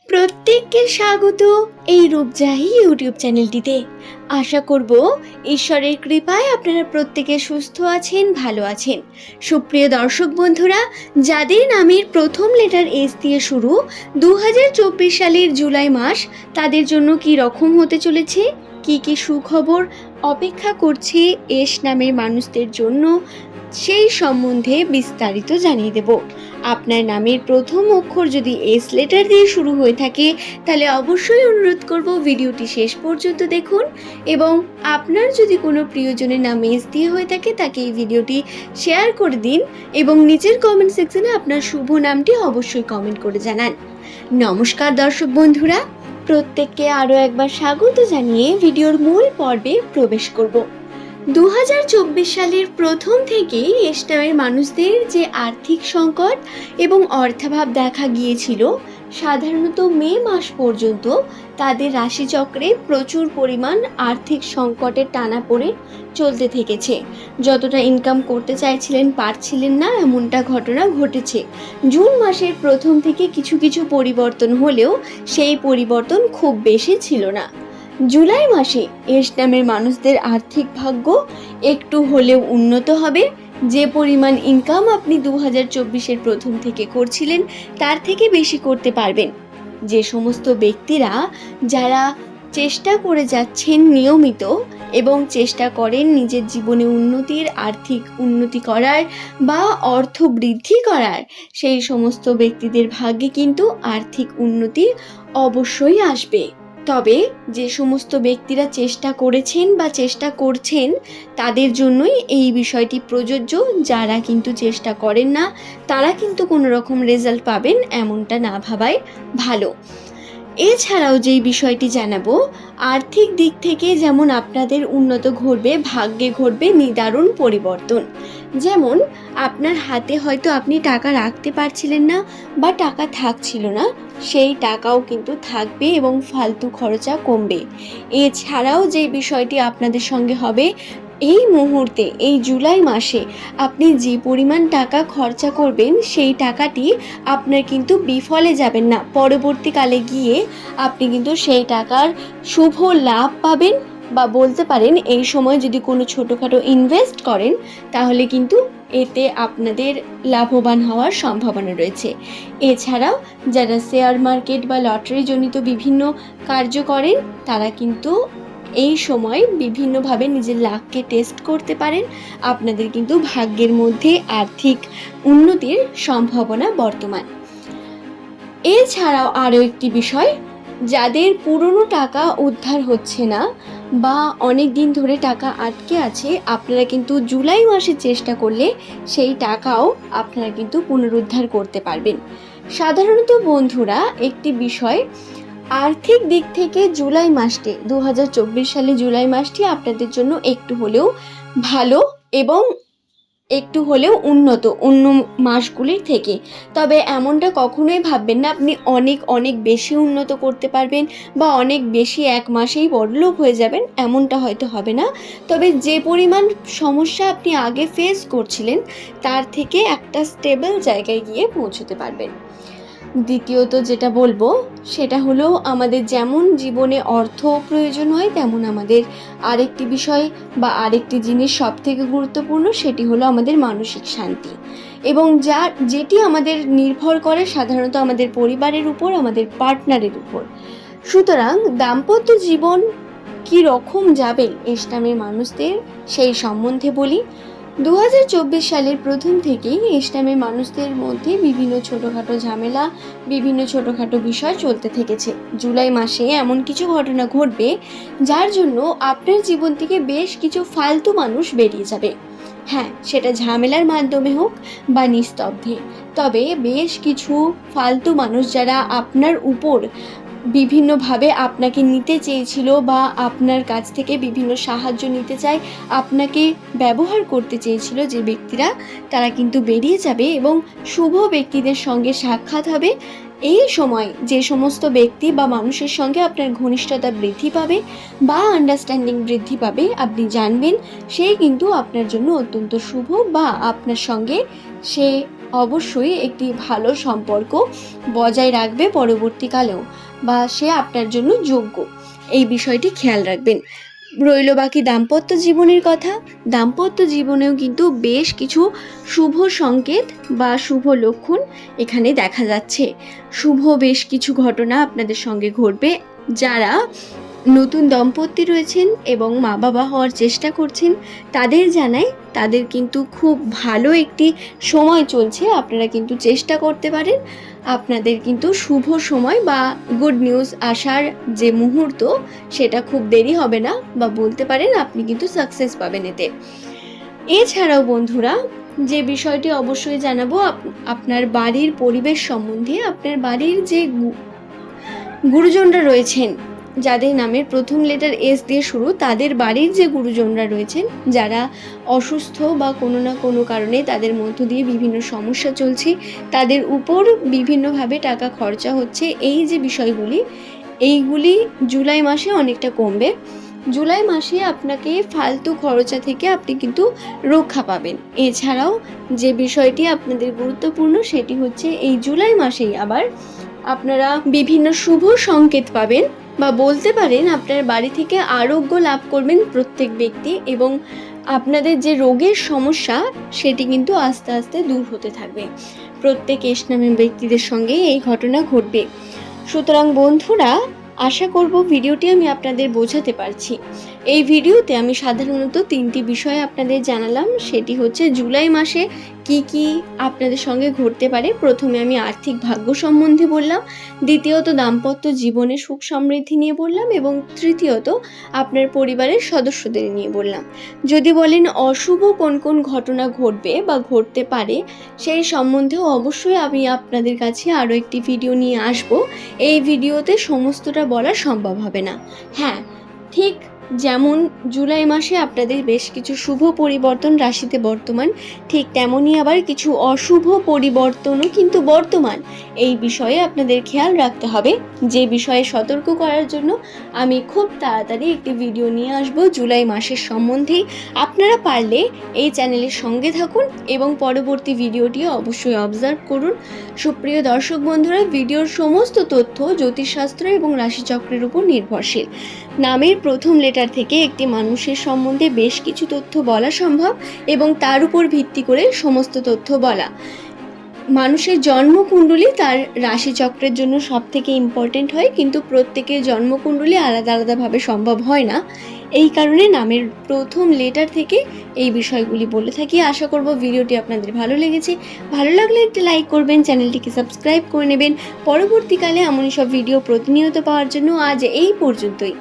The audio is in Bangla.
প্রত্যেককে স্বাগত এই রূপজাহি ইউটিউব চ্যানেলটিতে। আশা করব ঈশ্বরের কৃপায় আপনারা প্রত্যেকে সুস্থ আছেন, ভালো আছেন। সুপ্রিয় দর্শক বন্ধুরা, যাদের নামের প্রথম লেটার এস দিয়ে শুরু 2024 সালের জুলাই মাস তাদের জন্য কি রকম হতে চলেছে, কি সুখবর অপেক্ষা করছে এস নামের মানুষদের জন্য, সেই সম্বন্ধে বিস্তারিত জানিয়ে দেব। আপনার নামের প্রথম অক্ষর যদি এস লেটার দিয়ে শুরু হয়ে থাকে তাহলে অবশ্যই অনুরোধ করব ভিডিওটি শেষ পর্যন্ত দেখুন, এবং আপনার যদি কোনো প্রিয়জনের নাম এস দিয়ে হয়ে থাকে তাকে এই ভিডিওটি শেয়ার করে দিন এবং নিচের কমেন্ট সেকশনে আপনার শুভ নামটি অবশ্যই কমেন্ট করে জানান। নমস্কার দর্শক বন্ধুরা, প্রত্যেককে আরও একবার স্বাগত জানিয়ে ভিডিওর মূল পর্বে প্রবেশ করব। 2024 সালের প্রথম থেকেই এস নামের মানুষদের যে আর্থিক সংকট এবং অর্থাভাব দেখা গিয়েছিল, সাধারণত মে মাস পর্যন্ত তাদের রাশিচক্রে প্রচুর পরিমাণ আর্থিক সংকটের টানাপোড়েন চলতে থেকেছে। যতটা ইনকাম করতে চাইছিলেন পারছিলেন না, এমনটা ঘটনা ঘটেছে। জুন মাসের প্রথম থেকে কিছু পরিবর্তন হলেও সেই পরিবর্তন খুব বেশি ছিল না। জুলাই মাসে এস নামের মানুষদের আর্থিক ভাগ্য একটু হলেও উন্নত হবে। যে পরিমাণ ইনকাম আপনি 2024-এর প্রথম থেকে করছিলেন তার থেকে বেশি করতে পারবেন। যে সমস্ত ব্যক্তিরা যারা চেষ্টা করে যাচ্ছেন নিয়মিত এবং চেষ্টা করেন নিজের জীবনে উন্নতির, আর্থিক উন্নতি করার বা অর্থ বৃদ্ধি করার, সেই সমস্ত ব্যক্তিদের ভাগ্যে কিন্তু আর্থিক উন্নতি অবশ্যই আসবে। তবে যে সমস্ত ব্যক্তিরা চেষ্টা করেছেন বা চেষ্টা করছেন তাদের জন্যই এই বিষয়টি প্রযোজ্য। যারা কিন্তু চেষ্টা করেন না তারা কিন্তু কোনো রকম রেজাল্ট পাবেন এমনটা না ভাবাই ভালো। এছাড়াও যেই বিষয়টি জানাবো, আর্থিক দিক থেকে যেমন আপনাদের উন্নত ঘটবে, ভাগ্যে ঘটবে নিদারুণ পরিবর্তন। যেমন আপনার হাতে হয়তো আপনি টাকা রাখতে পারছিলেন না বা টাকা থাকছিল না, সেই টাকাও কিন্তু থাকবে এবং ফালতু খরচা কমবে। এছাড়াও যে বিষয়টি আপনাদের সঙ্গে হবে, এই মুহূর্তে এই জুলাই মাসে আপনি যে পরিমাণ টাকা খরচা করবেন সেই টাকাটি আপনার কিন্তু বিফলে যাবেন না। পরবর্তীকালে গিয়ে আপনি কিন্তু সেই টাকার শুভ লাভ পাবেন, বা বলতে পারেন এই সময় যদি কোনো ছোটোখাটো ইনভেস্ট করেন তাহলে কিন্তু এতে আপনাদের লাভবান হওয়ার সম্ভাবনা রয়েছে। এছাড়াও যারা শেয়ার মার্কেট বা লটারি জনিত বিভিন্ন কার্য করেন তারা কিন্তু এই সময় বিভিন্নভাবে নিজের লাককে টেস্ট করতে পারেন। আপনাদের কিন্তু ভাগ্যের মধ্যে আর্থিক উন্নতির সম্ভাবনা বর্তমান। এছাড়াও আরও একটি বিষয়, যাদের পুরনো টাকা উদ্ধার হচ্ছে না বা অনেক দিন ধরে টাকা আটকে আছে, আপনারা কিন্তু জুলাই মাসে চেষ্টা করলে সেই টাকাও আপনারা কিন্তু পুনরুদ্ধার করতে পারবেন। সাধারণত বন্ধুরা একটি বিষয়, আর্থিক দিক থেকে জুলাই মাসটি 2024 সালে জুলাই মাসটি আপনাদের জন্য একটু হলেও ভালো এবং একটু হলেও উন্নত অন্য মাসগুলির থেকে। তবে এমনটা কখনোই ভাববেন না আপনি অনেক বেশি উন্নত করতে পারবেন বা অনেক বেশি এক মাসেই বড়লোক হয়ে যাবেন, এমনটা হয়তো হবে না। তবে যে পরিমাণ সমস্যা আপনি আগে ফেস করছিলেন তার থেকে একটা স্টেবল জায়গায় গিয়ে পৌঁছতে পারবেন। দ্বিতীয়ত যেটা বলবো সেটা হলো, আমাদের যেমন জীবনে অর্থ প্রয়োজন হয় তেমন আমাদের আরেকটি বিষয় বা আরেকটি জিনিস সব থেকে গুরুত্বপূর্ণ, সেটি হলো আমাদের মানসিক শান্তি, এবং যেটি আমাদের নির্ভর করে সাধারণত আমাদের পরিবারের উপর, আমাদের পার্টনারের উপর। সুতরাং দাম্পত্য জীবন কি রকম যাবে এস নামের মানুষদের সেই সম্বন্ধে বলি। 2024 সালের প্রথম থেকেই এস নামের মানুষদের মধ্যে বিভিন্ন ছোটোখাটো ঝামেলা, বিভিন্ন ছোটোখাটো বিষয় চলতে থেকেছে। জুলাই মাসে এমন কিছু ঘটনা ঘটবে যার জন্য আপনার জীবন থেকে বেশ কিছু ফালতু মানুষ বেরিয়ে যাবে। হ্যাঁ, সেটা ঝামেলার মাধ্যমে হোক বা নিস্তব্ধে, তবে বেশ কিছু ফালতু মানুষ যারা আপনার উপর বিভিন্নভাবে আপনাকে নিতে চেয়েছিল বা আপনার কাছ থেকে বিভিন্ন সাহায্য নিতে চায়, আপনাকে ব্যবহার করতে চেয়েছিল যে ব্যক্তিরা, তারা কিন্তু বেরিয়ে যাবে এবং শুভ ব্যক্তিদের সঙ্গে সাক্ষাৎ হবে। এই সময় যে সমস্ত ব্যক্তি বা মানুষের সঙ্গে আপনার ঘনিষ্ঠতা বৃদ্ধি পাবে বা আন্ডারস্ট্যান্ডিং বৃদ্ধি পাবে, আপনি জানবেন সে কিন্তু আপনার জন্য অত্যন্ত শুভ বা আপনার সঙ্গে সে অবশ্যই একটি ভালো সম্পর্ক বজায় রাখবে পরবর্তীকালেও, বা সে আপনার জন্য যোগ্য, এই বিষয়টি খেয়াল রাখবেন। রইল বাকি দাম্পত্য জীবনের কথা। দাম্পত্য জীবনেও কিন্তু বেশ কিছু শুভ সংকেত বা শুভ লক্ষণ এখানে দেখা যাচ্ছে। শুভ বেশ কিছু ঘটনা আপনাদের সঙ্গে ঘটবে। যারা নতুন দম্পতি রয়েছেন এবং মা বাবা হওয়ার চেষ্টা করছেন, তাদের জানাই তাদের কিন্তু খুব ভালো একটি সময় চলছে। আপনারা কিন্তু চেষ্টা করতে পারেন, আপনাদের কিন্তু শুভ সময় বা গুড নিউজ আসার যে মুহূর্ত, সেটা খুব দেরি হবে না, বা বলতে পারেন আপনি কিন্তু সাকসেস পাবেন এতে। এছাড়াও বন্ধুরা, যে বিষয়টি অবশ্যই জানাবো আপনার বাড়ির পরিবেশ সম্বন্ধে। আপনার বাড়ির যে গুরুজনরা রয়েছেন, যাদের নামের প্রথম লেটার এস দিয়ে শুরু, তাদের বাড়ির যে গুরুজনরা রয়েছেন, যারা অসুস্থ বা কোনো না কোনো কারণে তাদের মধ্য দিয়ে বিভিন্ন সমস্যা চলছে, তাদের উপর বিভিন্নভাবে টাকা খরচা হচ্ছে, এই যে বিষয়গুলি, এইগুলি জুলাই মাসে অনেকটা কমবে। জুলাই মাসে আপনাকে ফালতু খরচা থেকে আপনি কিন্তু রক্ষা পাবেন। এছাড়াও যে বিষয়টি আপনাদের গুরুত্বপূর্ণ, সেটি হচ্ছে এই জুলাই মাসেই আবার আপনারা বিভিন্ন শুভ সংকেত পাবেন, বা বলতে পারেন আপনার বাড়ি থেকে আরোগ্য লাভ করবেন প্রত্যেক ব্যক্তি, এবং আপনাদের যে রোগের সমস্যা সেটি কিন্তু আস্তে আস্তে দূর হতে থাকবে। প্রত্যেক এস নামের ব্যক্তিদের সঙ্গে এই ঘটনা ঘটবে। সুতরাং বন্ধুরা, আশা করব ভিডিওটি আমি আপনাদের বোঝাতে পারছি। এই ভিডিওতে আমি সাধারণত 3টি বিষয় আপনাদের জানালাম। সেটি হচ্ছে জুলাই মাসে কি কি আপনাদের সঙ্গে ঘটতে পারে। প্রথমে আমি আর্থিক ভাগ্য সম্বন্ধে বললাম, দ্বিতীয়ত দাম্পত্য জীবনে সুখ সমৃদ্ধি নিয়ে বললাম, এবং তৃতীয়ত আপনার পরিবারের সদস্যদের নিয়ে বললাম। যদি বলেন অশুভ কোন কোন ঘটনা ঘটবে বা ঘটতে পারে, সেই সম্বন্ধেও অবশ্যই আমি আপনাদের কাছে আরও একটি ভিডিও নিয়ে আসব। এই ভিডিওতে সমস্তটা বলা সম্ভব হবে না। হ্যাঁ, ঠিক যেমন জুলাই মাসে আপনাদের বেশ কিছু শুভ পরিবর্তন রাশিতে বর্তমান, ঠিক তেমনই আবার কিছু অশুভ পরিবর্তনও কিন্তু বর্তমান। এই বিষয়ে আপনাদের খেয়াল রাখতে হবে, যে বিষয়ে সতর্ক করার জন্য আমি খুব তাড়াতাড়ি একটি ভিডিও নিয়ে আসব জুলাই মাসের সম্বন্ধেই। আপনারা পারলে এই চ্যানেলের সঙ্গে থাকুন এবং পরবর্তী ভিডিওটিও অবশ্যই অবজার্ভ করুন। সুপ্রিয় দর্শক বন্ধুরা, ভিডিওর সমস্ত তথ্য জ্যোতিষশাস্ত্র এবং রাশিচক্রের উপর নির্ভরশীল। নামের প্রথম লেটার থেকে একটি মানুষের সম্বন্ধে বেশ কিছু তথ্য বলা সম্ভব, এবং তার উপর ভিত্তি করে সমস্ত তথ্য বলা। মানুষের জন্মকুণ্ডলী তার রাশিচক্রের জন্য সব থেকে ইম্পর্টেন্ট হয়, কিন্তু প্রত্যেকের জন্মকুণ্ডলী আলাদা আলাদাভাবে সম্ভব হয় না। এই কারণে নামের প্রথম লেটার থেকে এই বিষয়গুলি বলে থাকি। আশা করব ভিডিওটি আপনাদের ভালো লেগেছে। ভালো লাগলে একটি লাইক করবেন, চ্যানেলটিকে সাবস্ক্রাইব করে নেবেন পরবর্তীকালে এমনই সব ভিডিও প্রতিনিয়ত পাওয়ার জন্য। আজ এই পর্যন্তই।